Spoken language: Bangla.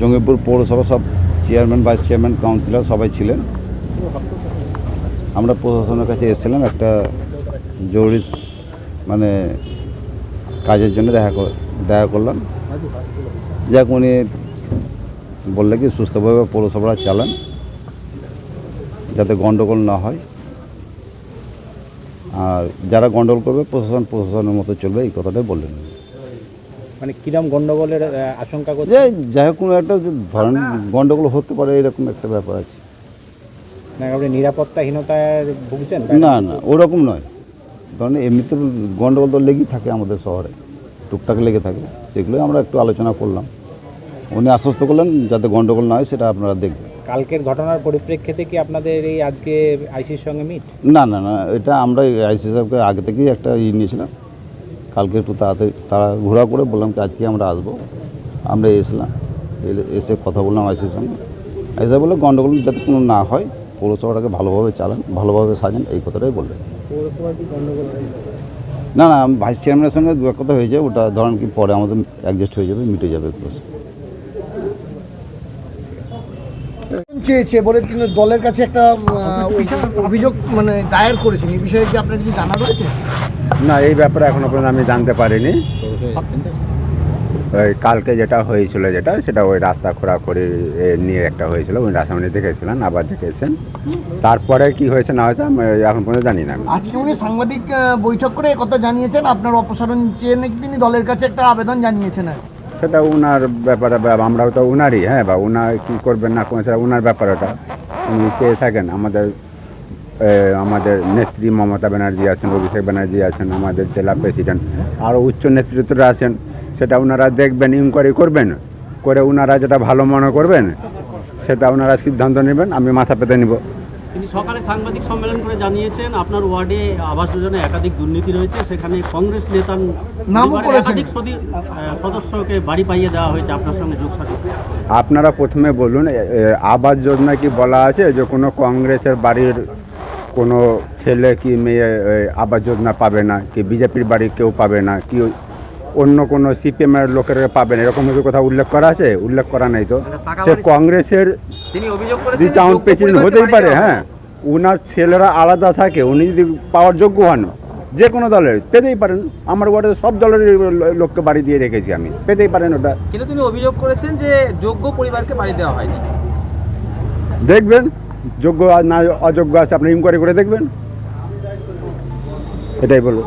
জঙ্গিপুর পৌরসভা সব চেয়ারম্যান, ভাইস চেয়ারম্যান, কাউন্সিলর সবাই ছিলেন। আমরা প্রশাসনের কাছে এসেছিলাম একটা জরুরি কাজের জন্য দেখা করলাম। যাক, উনি বললে কি সুস্থভাবে পৌরসভাটা চালান, যাতে গণ্ডগোল না হয়, আর যারা গণ্ডগোল করবে প্রশাসনের মতো চলবে, এই কথাটাই বললেন। মানে কিরম গন্ডগোলের আশঙ্কা করছে? যাই হোক, কোনো একটা ধরেন গণ্ডগোল হতে পারে, এরকম একটা ব্যাপার আছে। না, আপনি নিরাপত্তাহীনতায় ভুগছেন? না, ওরকম নয়। ধরেন এমনিতে গণ্ডগোল তো লেগেই থাকে আমাদের শহরে, টুকটাক লেগে থাকে, সেগুলোই আমরা একটু আলোচনা করলাম। উনি আশ্বস্ত করলেন যাতে গণ্ডগোল না হয়, সেটা আপনারা দেখবেন। কালকের ঘটনার পরিপ্রেক্ষিতে কি আপনাদের এই আজকে আইসির সঙ্গে মিট? না, এটা আমরা আইসি সাহেবকে আগে থেকেই একটা নিয়েছিলাম। কালকে একটু তাড়াতাড়ি ঘোরা করে বললাম কি আজকে আমরা আসবো। আমরা এসে কথা বললাম আইসির সঙ্গে। আইসি সাহেব বললো গণ্ডগোল যাতে কোনো না হয়, পৌরসভাটাকে ভালোভাবে চালান, ভালোভাবে সাজান, এই কথাটাই বললেন। না, ভাইস চেয়ারম্যানের সঙ্গে দু এক কথা হয়েছে, ওটা ধরেন কি পরে আমাদের অ্যাডজাস্ট হয়ে যাবে, মিটে যাবে। চেয়েছে বলে তিনি দলের কাছে একটা অভিযোগ দায়ের করেছেন, এই বিষয়ে কি আপনার কিছু জানা রয়েছে? না, এই ব্যাপারে এখনো পর্যন্ত আমি জানতে পারিনি। ওই কালকে যেটা হয়েছিল সেটা ওই রাস্তা খোঁড়াখড়ি নিয়ে একটা হয়েছিল, ওই রাস্তা উনি দেখেছিলেন, আবার দেখেছেন। তারপরে কি হয়েছে না হয়েছে আমি এখন পর্যন্ত জানি না। আজকে উনি সাংবাদিক বৈঠক করে কথা জানিয়েছেন, আপনার অপসারণ চেয়ে নাকি তিনি দলের কাছে একটা আবেদন জানিয়েছেন। সেটা উনার ব্যাপারে, আমরাও তো উনারই, বা উনার কী করবেন না করবেন সেটা উনার ব্যাপার। ওটা উনি চেয়ে থাকেন। আমাদের নেত্রী মমতা ব্যানার্জি আছেন, অভিষেক ব্যানার্জি আছেন, আমাদের জেলা প্রেসিডেন্ট, আরও উচ্চ নেতৃত্বরা আছেন। সেটা ওনারা দেখবেন, ইনকোয়ারি করবেন, করে ওনারা যেটা ভালো মনে করবেন সেটা ওনারা সিদ্ধান্ত নেবেন, আমি মাথা পেতে নিব। তিনি সকালে সাংবাদিক সম্মেলন করে জানিয়েছেন আপনার ওয়ার্ডে আবাস যোজনায় একাধিক দুর্নীতি রয়েছে, সেখানে কংগ্রেস নেতার একাধিক সদস্যকে বাড়ি পাইয়ে দেওয়া হয়েছে, আপনার সঙ্গে যোগসাজশ। আপনারা প্রথমে বলুন, আবাস যোজনা কি বলা আছে যে কোনো কংগ্রেসের বাড়ির কোনো ছেলে কি মেয়ে আবাস যোজনা পাবে না, কি বিজেপির বাড়ির কেউ পাবে না, কি অন্য কোনো সিপিএমের লোকের পাবে না, এরকম কিছু কথা উল্লেখ করা আছে? উল্লেখ করা নেই তো। সে কংগ্রেসের টাউন প্রেসিডেন্ট হতেই পারে, উনার ছেলেরা আলাদা থাকে, উনি যদি পাওয়ার যোগ্য হন যে কোনো দলের পেতেই পারেন। আমার ওয়ার্ডে সব দলের লোককে বাড়ি দিয়ে রেখেছি আমি, পেতেই পারেন ওটা। কিন্তু তিনি অভিযোগ করেছেন যে যোগ্য পরিবারকে বাড়ি দেওয়া হয়নি। দেখবেন যোগ্য আর না অযোগ্য আছে, আপনি ইনকোয়ারি করে দেখবেন, এটাই বলবো।